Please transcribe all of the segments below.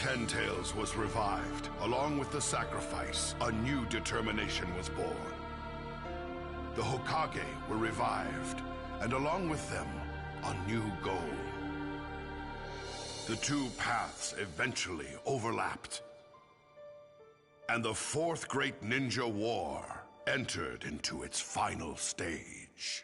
Ten Tails was revived. Along with the sacrifice, a new determination was born. The Hokage were revived, and along with them, a new goal. The two paths eventually overlapped, and the Fourth Great Ninja War entered into its final stage.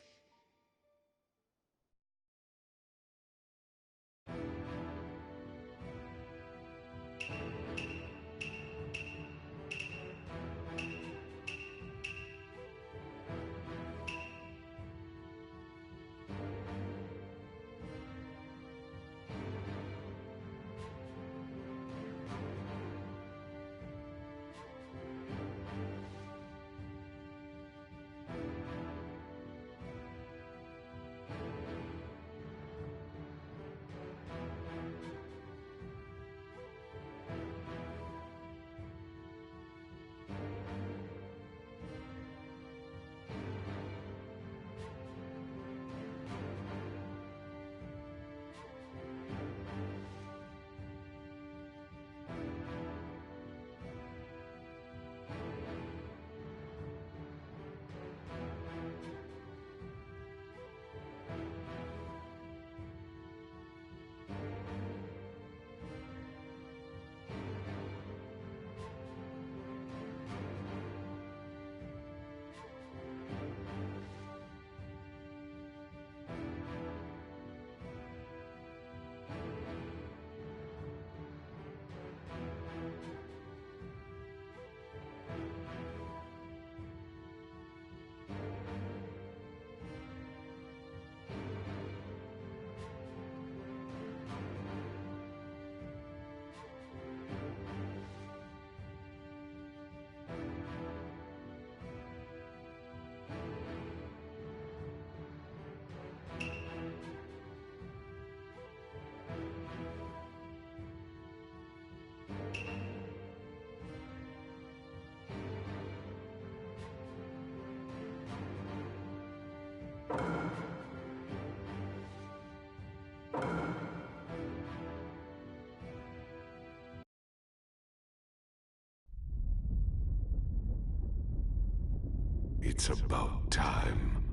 It's about time.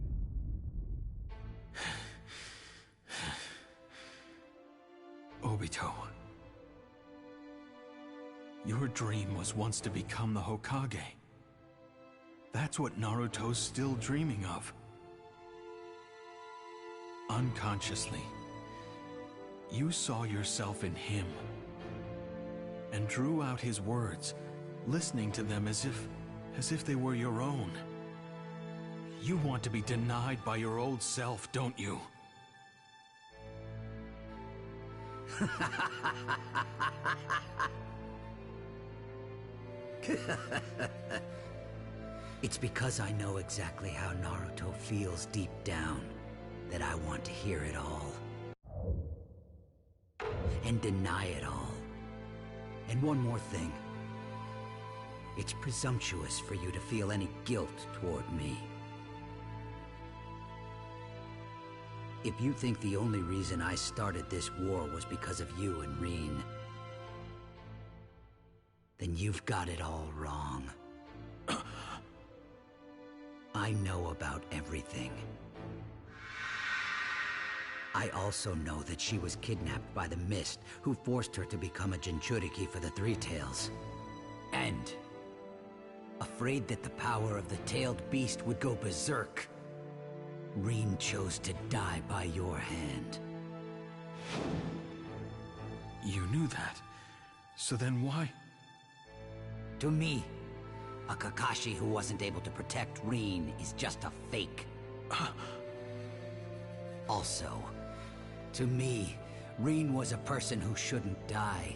Obito. Your dream was once to become the Hokage. That's what Naruto's still dreaming of. Unconsciously, you saw yourself in him and drew out his words, listening to them as if they were your own. You want to be denied by your old self, don't you? It's because I know exactly how Naruto feels deep down that I want to hear it all. And deny it all. And one more thing. It's presumptuous for you to feel any guilt toward me. If you think the only reason I started this war was because of you and Rin, then you've got it all wrong. I know about everything. I also know that she was kidnapped by the Mist, who forced her to become a Jinchuriki for the Three Tails. And, afraid that the power of the tailed beast would go berserk, Rin chose to die by your hand. You knew that. So then why? To me, a Kakashi who wasn't able to protect Rin is just a fake. Also, to me, Rin was a person who shouldn't die.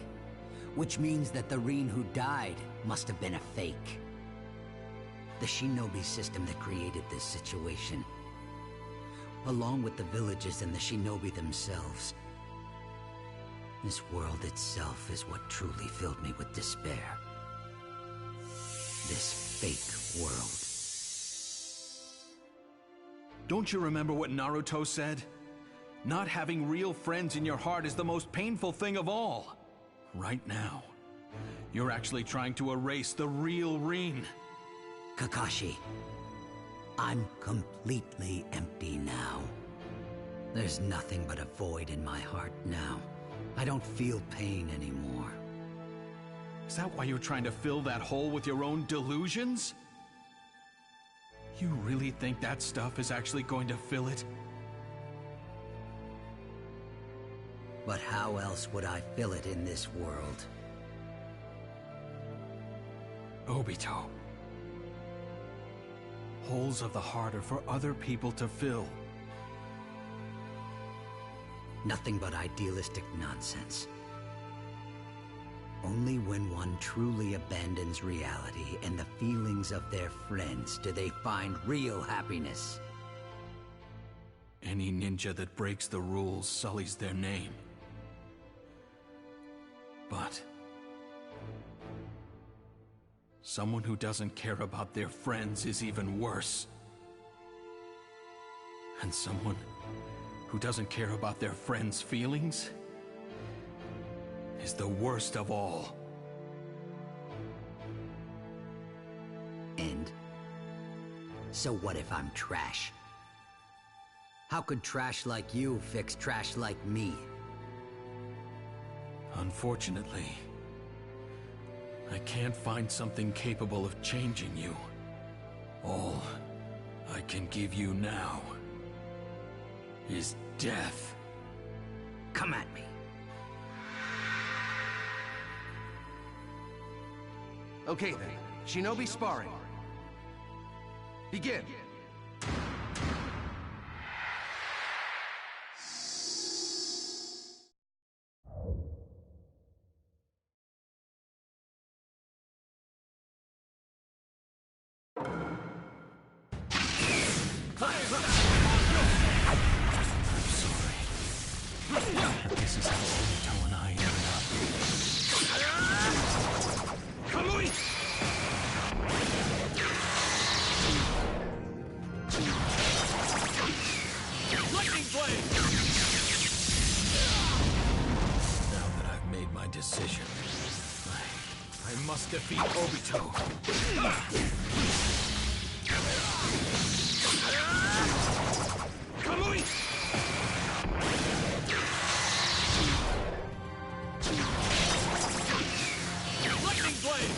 Which means that the Rin who died must have been a fake. The shinobi system that created this situation, along with the villages and the shinobi themselves. This world itself is what truly filled me with despair. This fake world. Don't you remember what Naruto said? Not having real friends in your heart is the most painful thing of all. Right now, you're actually trying to erase the real Rin. Kakashi, I'm completely empty now. There's nothing but a void in my heart now. I don't feel pain anymore. Is that why you're trying to fill that hole with your own delusions? You really think that stuff is actually going to fill it? But how else would I fill it in this world? Obito. Holes of the heart are for other people to fill. Nothing but idealistic nonsense. Only when one truly abandons reality and the feelings of their friends do they find real happiness. Any ninja that breaks the rules sullies their name. But someone who doesn't care about their friends is even worse. And someone who doesn't care about their friends' feelings is the worst of all. And so what if I'm trash? How could trash like you fix trash like me? Unfortunately, I can't find something capable of changing you. All I can give you now is death. Come at me. Okay then, Shinobi sparring. Begin. This is how Obito and I ended up. Lightning blade! Now that I've made my decision, I must defeat Obito. Lightning blade!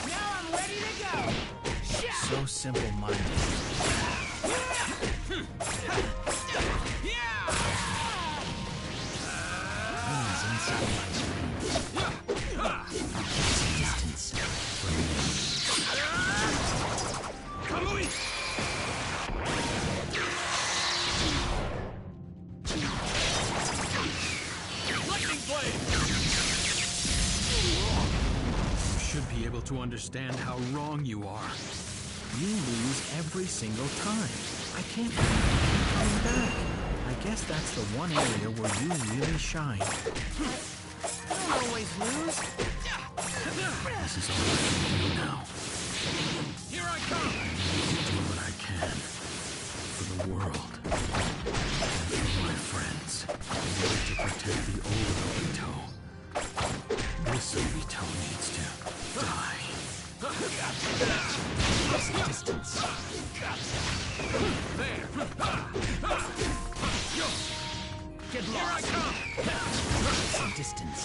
Now I'm ready to go! So simple-minded. Please, inside my screen. I'll keep some distance from you. Lightning blade! You should be able to understand how wrong you are. You lose every single time. I can't believe you keep coming back. I guess that's the one area where you really shine. I don't always lose. This is all I can do now. Here I come! Do what I can. For the world. And for my friends. In order to protect the old Obito. This Obito needs to die. Some distance. There! Get Here I lost. come! Some distance.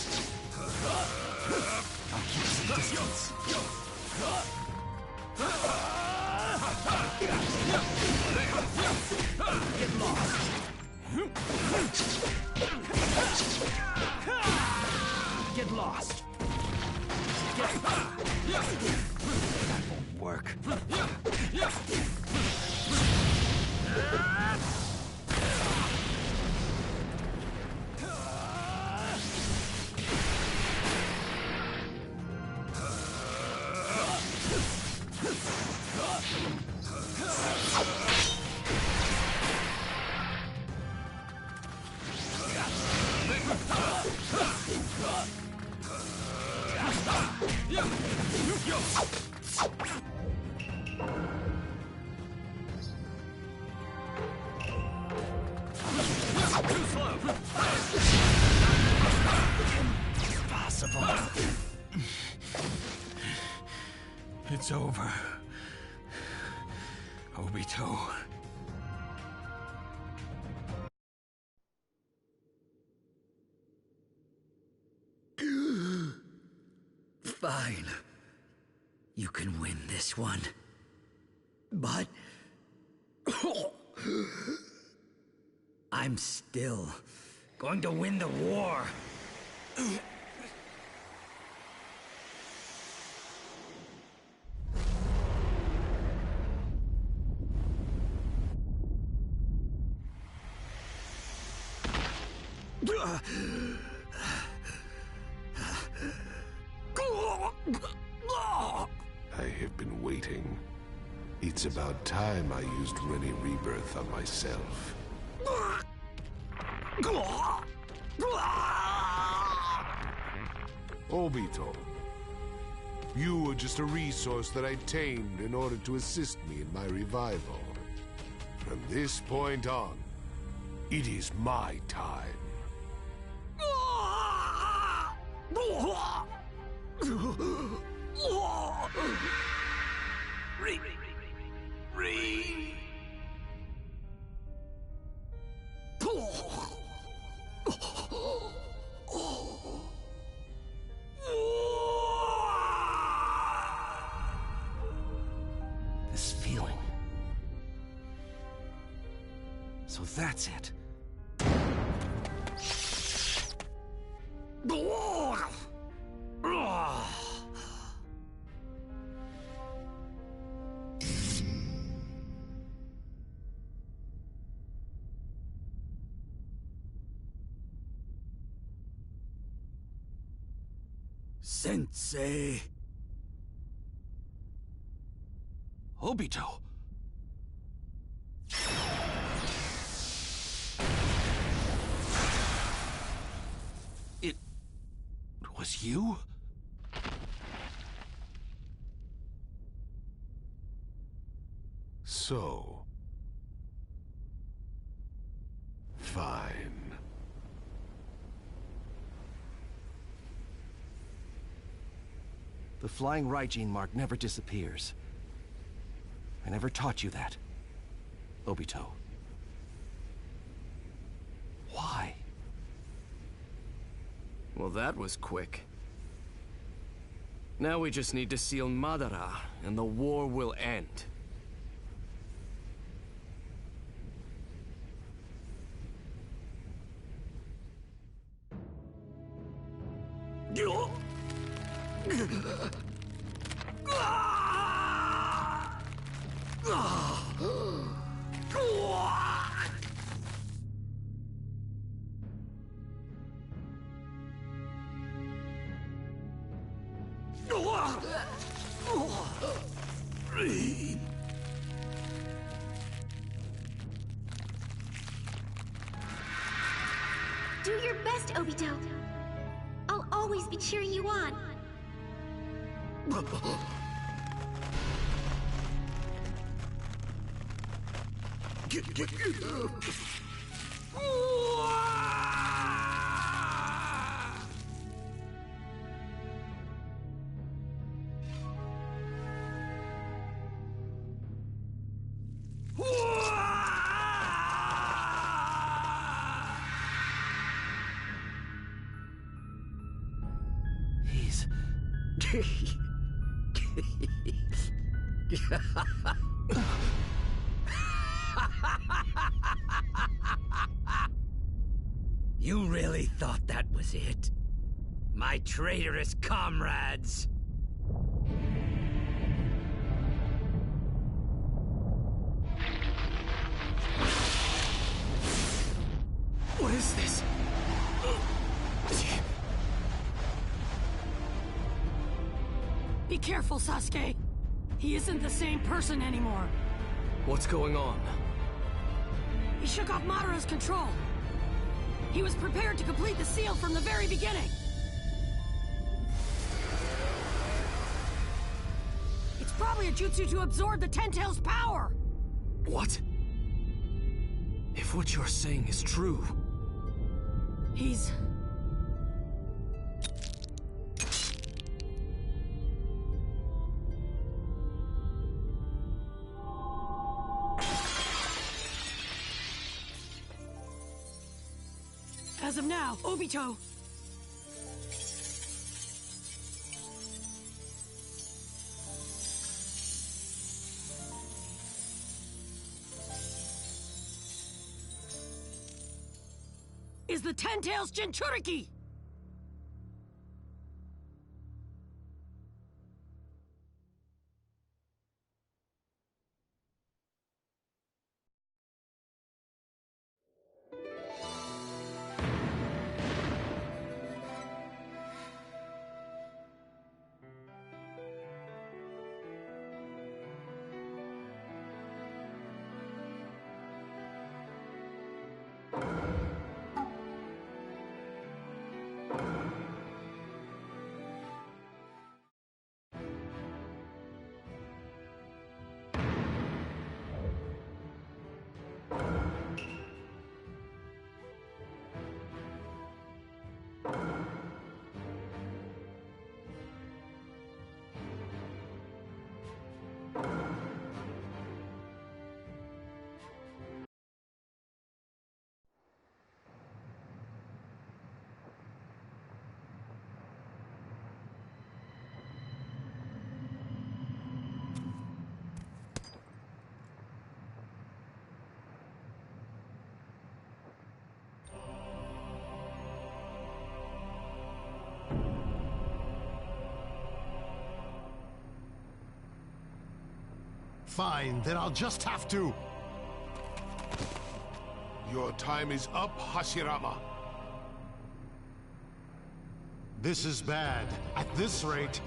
I'll keep some distance. Get lost. Get lost. That won't work. It's over. Obito. Fine. You can win this one. But... I'm still going to win the war. I have been waiting. It's about time I used Rennie Rebirth on myself. Obito, you were just a resource that I tamed in order to assist me in my revival. From this point on, it is my time. This feeling. So that's it. Sensei. Obito. It was you? So... fine. The flying Raijin mark never disappears. I never taught you that, Obito. Why? Well, that was quick. Now we just need to seal Madara, and the war will end. Do your best, Obito. I'll always be cheering you on. He's... You really thought that was it? My traitorous comrades! What is this? Be careful, Sasuke. He isn't the same person anymore. What's going on? He shook off Madara's control. He was prepared to complete the seal from the very beginning. It's probably a jutsu to absorb the Ten Tails' power. What? If what you're saying is true... He's... As of now, Obito. Is the Ten Tails Jinchuriki! Fine, then I'll just have to... Your time is up, Hashirama. This is bad. At this rate...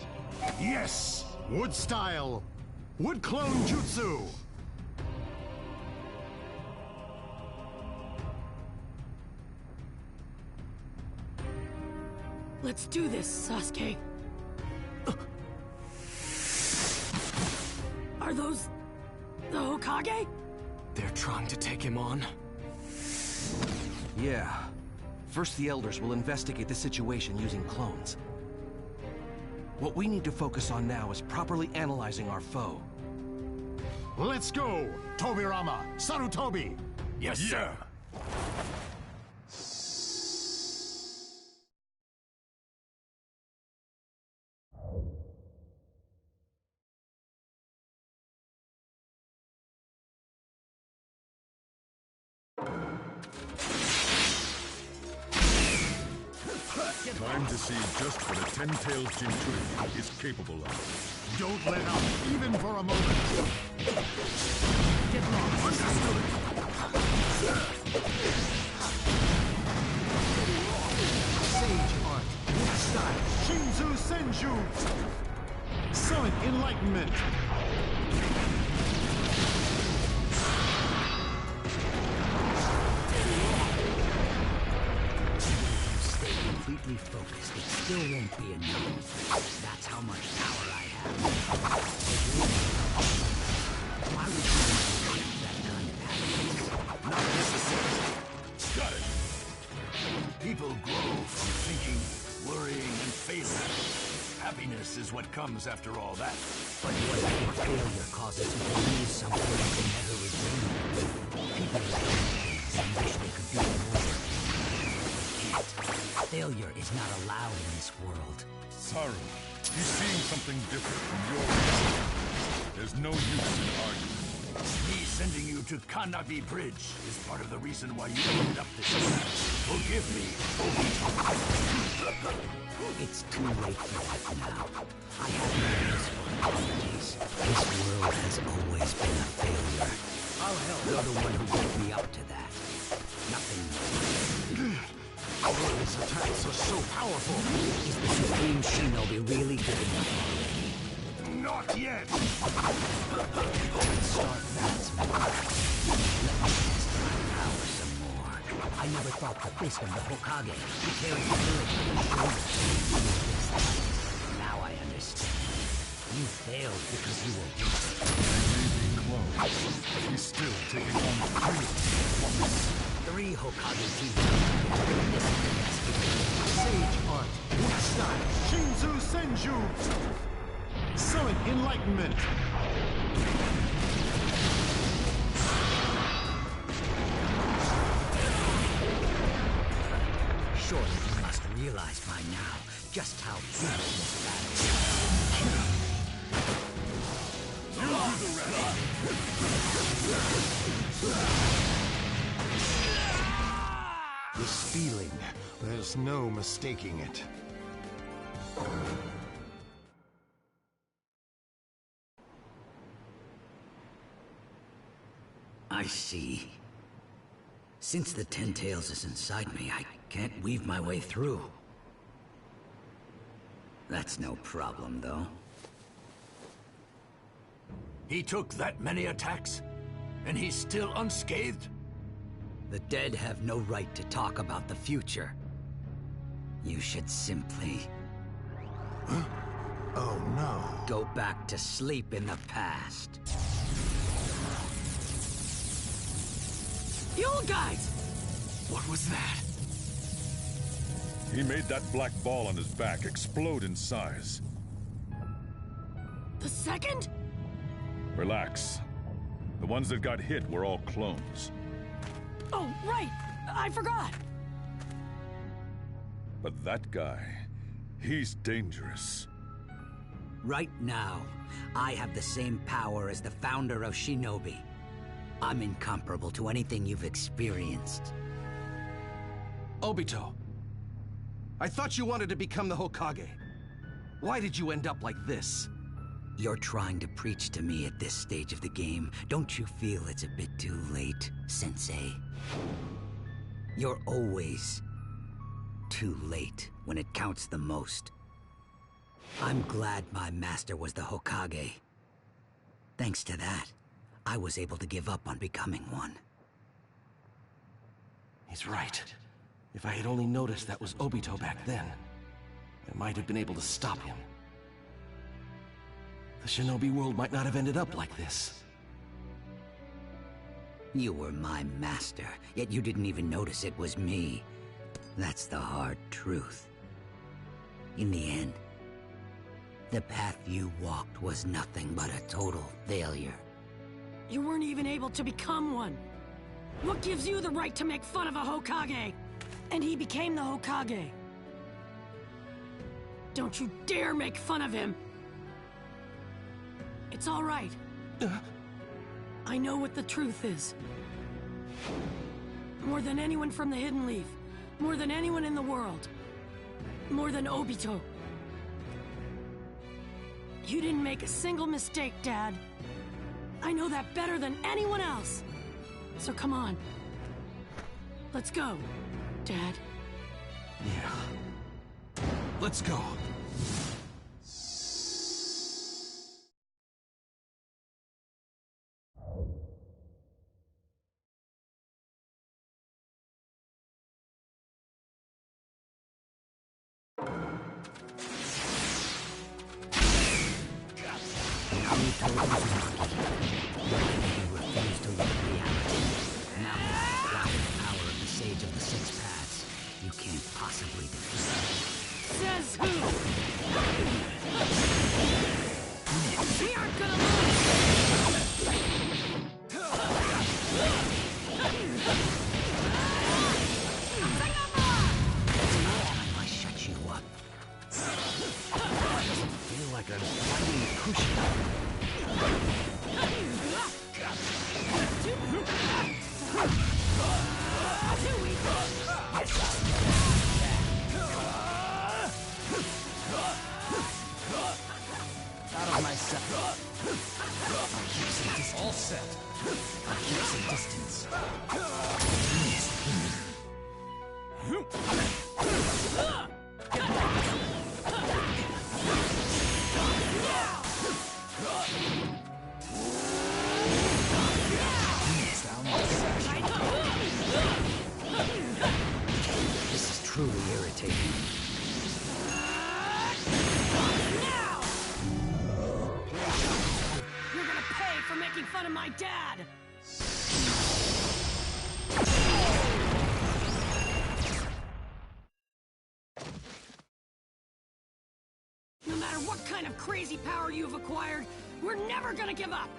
Yes! Wood style! Wood clone jutsu! Let's do this, Sasuke. Are those... the Hokage? They're trying to take him on? Yeah. First, the Elders will investigate the situation using clones. What we need to focus on now is properly analyzing our foe. Let's go! Tobirama! Sarutobi! Yes, sir! Time to see just what a ten-tailed Jinchuriki is capable of. Don't let up, even for a moment! Get lost. Understood! Sage art, wood style, Shinzu Senju! Summon enlightenment! Completely focused, it still won't be enough. That's how much power I have. Why would you want that kind of happiness? Not necessary. Got it. People grow from thinking, worrying, and failing. Happiness is what comes after all that. But what if failure causes you to lose something you can never regain? People like things and wish they could do more. Failure is not allowed in this world. Saru, he's seeing something different from your perspective. There's no use in arguing. Me sending you to Kanabi Bridge is part of the reason why you ended up this way. Forgive me, Obito. It's too late for that now. I have no use for apologies. This world has always been a failure. I'll help. You're the one who led me up to that. Nothing more. Oh, his attacks are so powerful! Is the Supreme Shinobi really giving up already? Not yet! Let's start that small. Let me test my power some more. I never thought the fist of the Hokage could carry the village on his shoulders. Now I understand. You failed because you were weak. He may be close. He's still taking on the field. 3 Hokage teams. Sage art, wood style, Shinzu Senju! Summon enlightenment! realize by now just how huge this battle is. You do the rest. This feeling, there's no mistaking it. I see. Since the Ten Tails is inside me, I can't weave my way through. That's no problem, though. He took that many attacks, and he's still unscathed? The dead have no right to talk about the future. You should simply... Huh? Oh no. Go back to sleep in the past. The old guys! What was that? He made that black ball on his back explode in size. The second? Relax. The ones that got hit were all clones. Oh, right! I forgot! But that guy, he's dangerous. Right now, I have the same power as the founder of Shinobi. I'm incomparable to anything you've experienced. Obito, I thought you wanted to become the Hokage. Why did you end up like this? You're trying to preach to me at this stage of the game. Don't you feel it's a bit too late, Sensei? You're always too late when it counts the most. I'm glad my master was the Hokage. Thanks to that, I was able to give up on becoming one. He's right. If I had only noticed that was Obito back then, I might have been able to stop him. The Shinobi world might not have ended up like this. You were my master, yet you didn't even notice it was me. That's the hard truth. In the end, the path you walked was nothing but a total failure. You weren't even able to become one. What gives you the right to make fun of a Hokage? And he became the Hokage. Don't you dare make fun of him. It's all right. I know what the truth is. More than anyone from the Hidden Leaf. More than anyone in the world. More than Obito. You didn't make a single mistake, Dad. I know that better than anyone else. So come on. Let's go, Dad. Yeah. Let's go. No matter what kind of crazy power you've acquired, we're never gonna give up!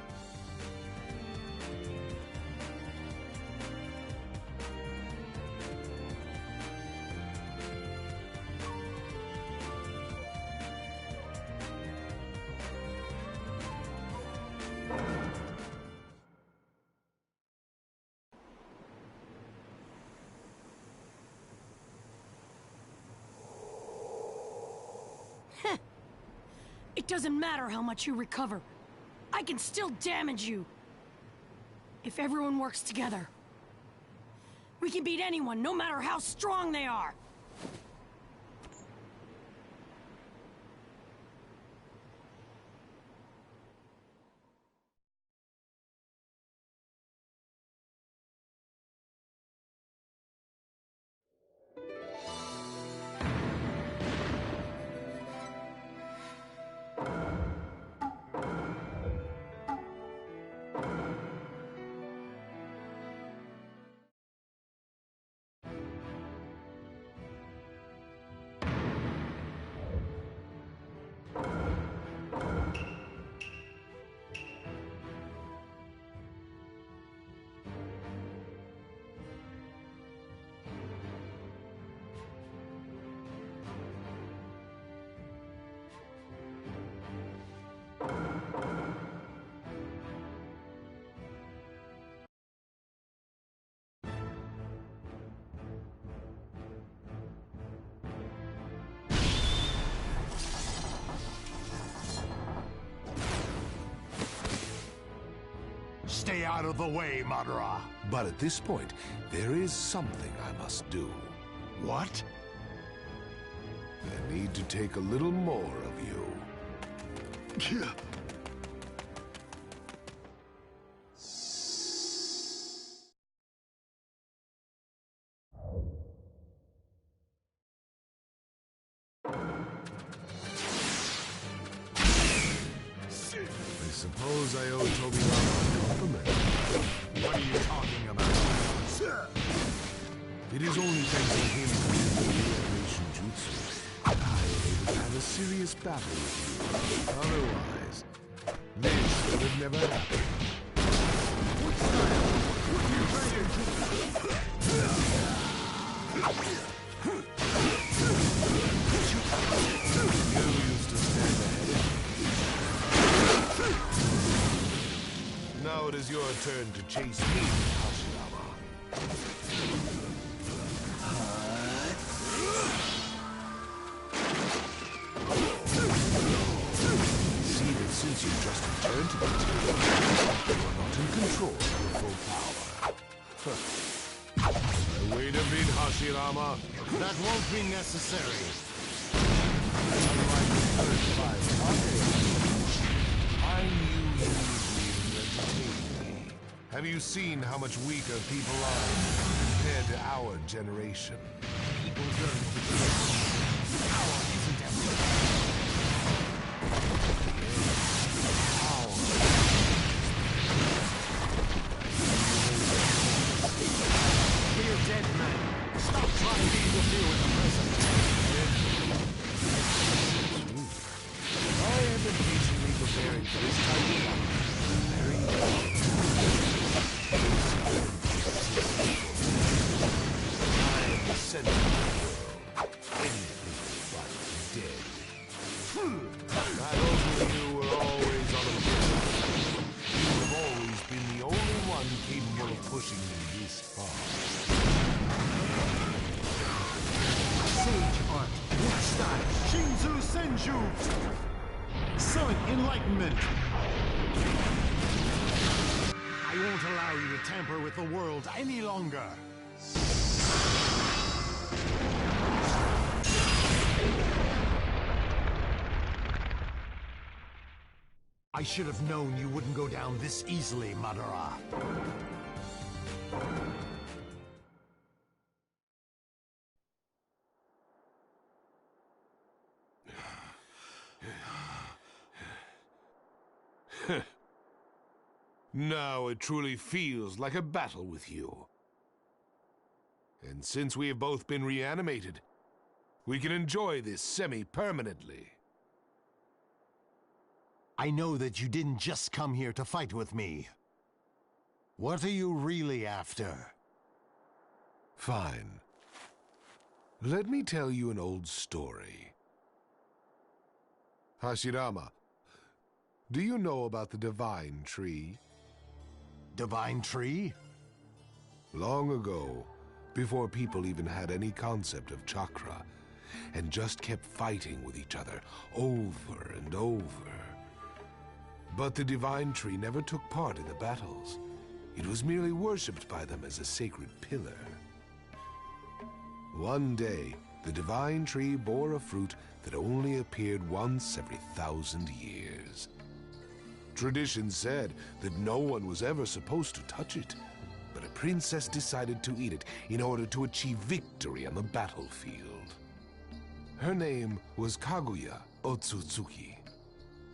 It doesn't matter how much you recover. I can still damage you. If everyone works together, we can beat anyone, no matter how strong they are. Stay out of the way, Madara. But at this point, there is something I must do. What? I need to take a little more of you. I suppose I owe Tobi-Lama a compliment. What are you talking about? It is only thanks to him and the reanimation jutsu that I am able to have a serious battle with you. Otherwise, this would have never happened. You used to stand ahead of me. Now it is your turn to chase me, Hashirama. See that since you just returned to the table, you are not in control of your full power. Wait a bit, Hashirama. That won't be necessary. Unlike the first 5 Hokage, I knew you would be able to entertain me. Have you seen how much weaker people are compared to our generation? People learn to be power isn't everything. We're dead men. Stop trying to interfere with the present. I have been patiently preparing for this type of battle. Very well. I am the center of the world. Anything but dead. I hope you were always on a mission. You have always been the only one capable of pushing me this far. Sage art, wood style, Shinzu Senju. Summon enlightenment. I won't allow you to tamper with the world any longer. I should have known you wouldn't go down this easily, Madara. Now it truly feels like a battle with you. And since we have both been reanimated, we can enjoy this semi-permanently. I know that you didn't just come here to fight with me. What are you really after? Fine. Let me tell you an old story. Hashirama, Do you know about the Divine Tree? Divine Tree? Long ago, before people even had any concept of chakra, and just kept fighting with each other over and over. But the Divine Tree never took part in the battles. It was merely worshipped by them as a sacred pillar. One day, the Divine Tree bore a fruit that only appeared once every 1,000 years. Tradition said that no one was ever supposed to touch it, but a princess decided to eat it in order to achieve victory on the battlefield. Her name was Kaguya Otsutsuki.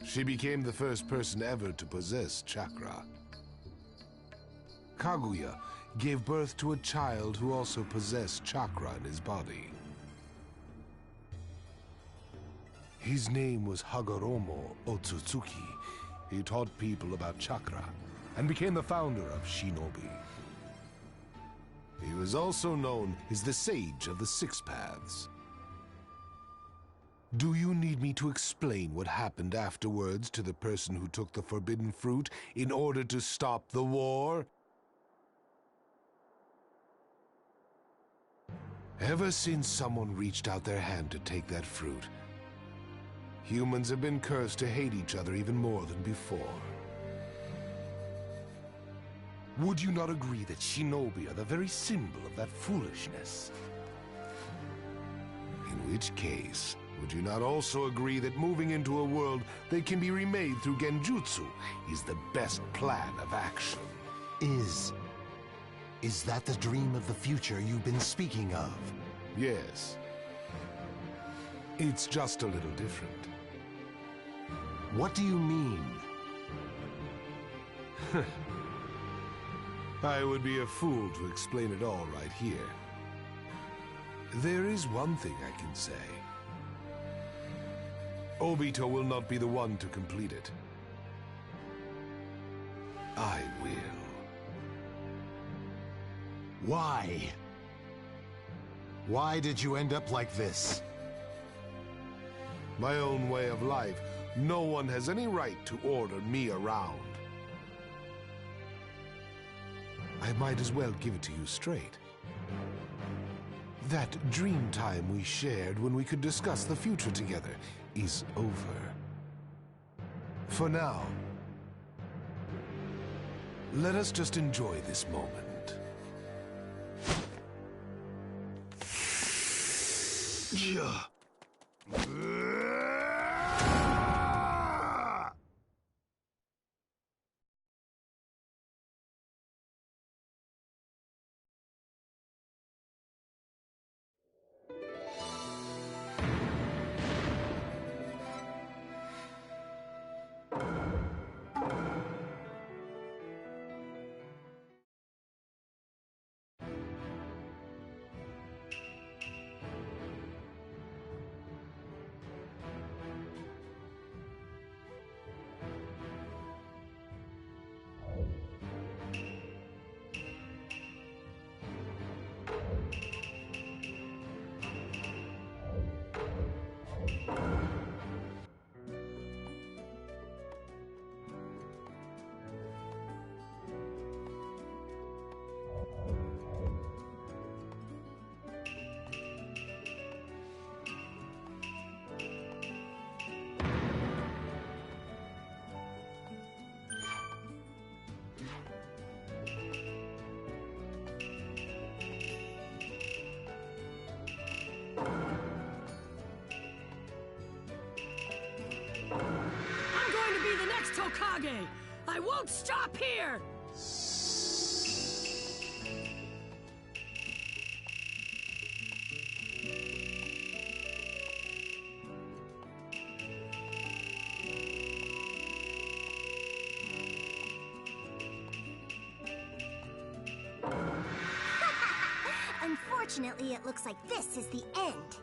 She became the first person ever to possess chakra. Kaguya gave birth to a child who also possessed chakra in his body. His name was Hagoromo Otsutsuki. He taught people about chakra and became the founder of Shinobi. He was also known as the Sage of the Six Paths. Do you need me to explain what happened afterwards to the person who took the forbidden fruit in order to stop the war? Ever since someone reached out their hand to take that fruit, humans have been cursed to hate each other even more than before. Would you not agree that Shinobi are the very symbol of that foolishness? In which case, would you not also agree that moving into a world that can be remade through Genjutsu is the best plan of action? Is that the dream of the future you've been speaking of? Yes. It's just a little different. What do you mean? I would be a fool to explain it all right here. There is one thing I can say. Obito will not be the one to complete it. I will. Why? Why did you end up like this? My own way of life. No one has any right to order me around. I might as well give it to you straight. That dream time we shared when we could discuss the future together is over. For now, let us just enjoy this moment. Yeah. Hokage! I won't stop here! Unfortunately, it looks like this is the end.